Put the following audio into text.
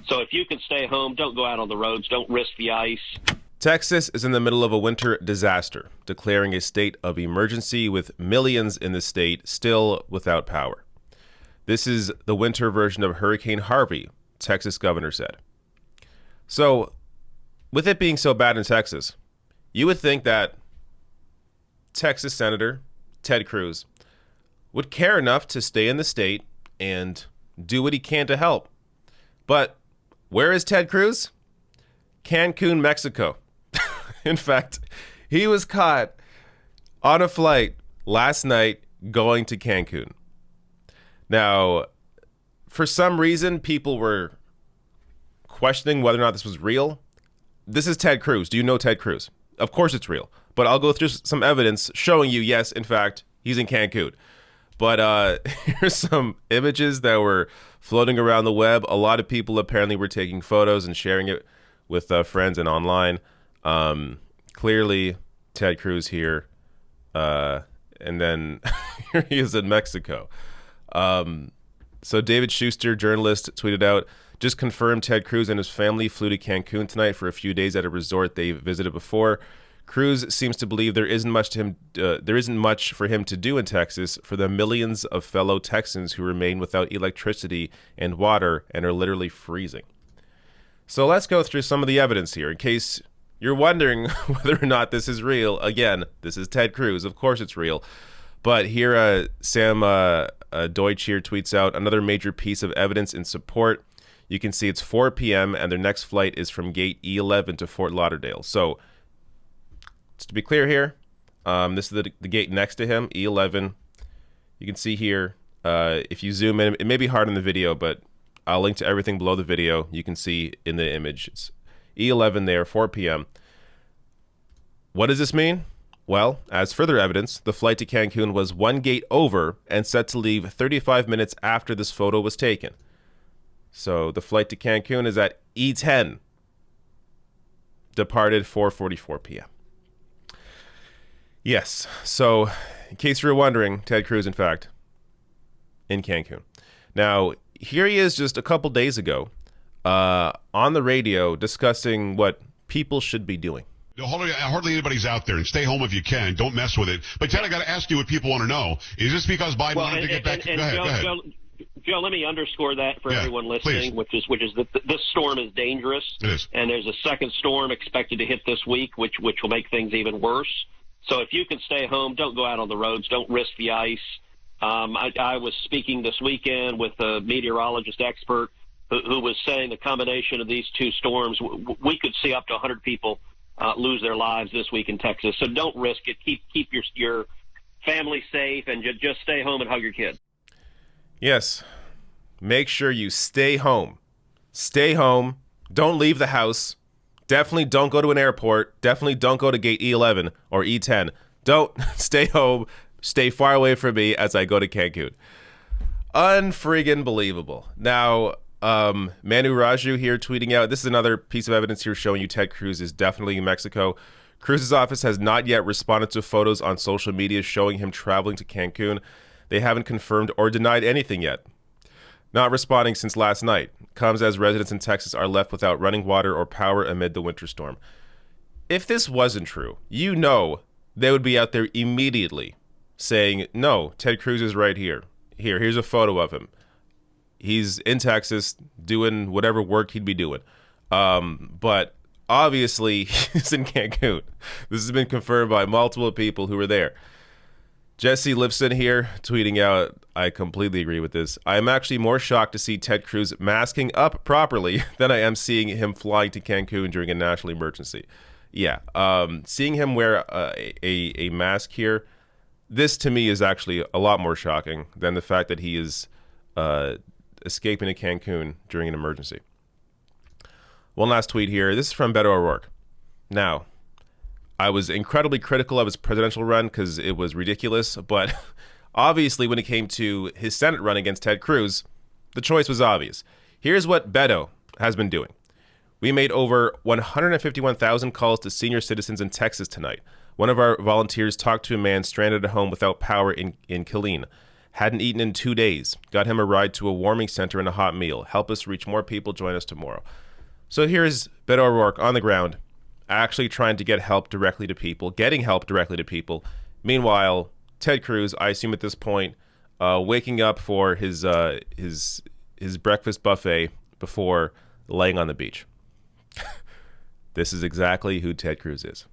So if you can stay home, don't go out on the roads. Don't risk the ice. Texas is in the middle of a winter disaster, declaring a state of emergency with millions in the state still without power. This is the winter version of Hurricane Harvey, Texas governor said. So, with it being so bad in Texas, you would think that Texas Senator Ted Cruz would care enough to stay in the state and do what he can to help. But where is Ted Cruz? Cancun, Mexico. In fact, he was caught on a flight last night going to Cancun. Now, for some reason, people were questioning whether or not this was real. This is Ted Cruz. Do you know Ted Cruz? Of course it's real. But I'll go through some evidence showing you, yes, in fact, he's in Cancun. But here's some images that were floating around the web. A lot of people apparently were taking photos and sharing it with friends and online. Clearly, Ted Cruz here. And then here he is in Mexico. So David Schuster, journalist, tweeted out, just confirmed Ted Cruz and his family flew to Cancun tonight for a few days at a resort they visited before. Cruz seems to believe there isn't much for him to do in Texas for the millions of fellow Texans who remain without electricity and water and are literally freezing. So let's go through some of the evidence here in case you're wondering whether or not this is real. Again, this is Ted Cruz. Of course it's real. But here, Sam Deutsch here tweets out another major piece of evidence in support. You can see it's 4 p.m. and their next flight is from gate E11 to Fort Lauderdale. So, just to be clear here, this is the gate next to him, E11. You can see here, if you zoom in, it may be hard in the video, but I'll link to everything below the video. You can see in the image. It's E11 there, 4 p.m. What does this mean? Well, as further evidence, the flight to Cancun was one gate over and set to leave 35 minutes after this photo was taken. So the flight to Cancun is at E10. Departed 4:44 p.m. Yes, so in case you were wondering, Ted Cruz, in fact, in Cancun. Now, here he is just a couple days ago on the radio discussing what people should be doing. Hardly anybody's out there, and stay home if you can. Don't mess with it. But Ted, I got to ask you what people want to know. Is this because Biden wanted to get back? Go ahead. Joe, let me underscore that for everyone listening, please. which is that this storm is dangerous. It is. And there's a second storm expected to hit this week, which will make things even worse. So if you can stay home, don't go out on the roads. Don't risk the ice. I was speaking this weekend with a meteorologist expert who was saying the combination of these two storms, we could see up to 100 people lose their lives this week in Texas. So don't risk it. Keep your family safe and just stay home and hug your kid. Yes. Make sure you stay home. Stay home. Don't leave the house. Definitely don't go to an airport. Definitely don't go to gate E11 or E10. Don't stay home. Stay far away from me as I go to Cancun. Unfriggin' believable. Now, Manu Raju here tweeting out, this is another piece of evidence here showing you Ted Cruz is definitely in Mexico. Cruz's office has not yet responded to photos on social media showing him traveling to Cancun. They haven't confirmed or denied anything yet. Not responding since last night comes as residents in Texas are left without running water or power amid the winter storm. If this wasn't true, you know they would be out there immediately saying, no, Ted Cruz is right here. Here's a photo of him. He's in Texas doing whatever work he'd be doing. But obviously, he's in Cancun. This has been confirmed by multiple people who were there. Jesse Lipson here tweeting out, I completely agree with this. I am actually more shocked to see Ted Cruz masking up properly than I am seeing him flying to Cancun during a national emergency. Yeah, seeing him wear a mask here, this to me is actually a lot more shocking than the fact that he is escaping to Cancun during an emergency. One last tweet here. This is from Beto O'Rourke. Now, I was incredibly critical of his presidential run because it was ridiculous, but obviously when it came to his Senate run against Ted Cruz, the choice was obvious. Here's what Beto has been doing. We made over 151,000 calls to senior citizens in Texas tonight. One of our volunteers talked to a man stranded at home without power in Killeen. Hadn't eaten in 2 days. Got him a ride to a warming center and a hot meal. Help us reach more people. Join us tomorrow. So here's Beto O'Rourke on the ground, actually trying to get help directly to people, getting help directly to people. Meanwhile, Ted Cruz, I assume at this point, waking up for his breakfast buffet before laying on the beach. This is exactly who Ted Cruz is.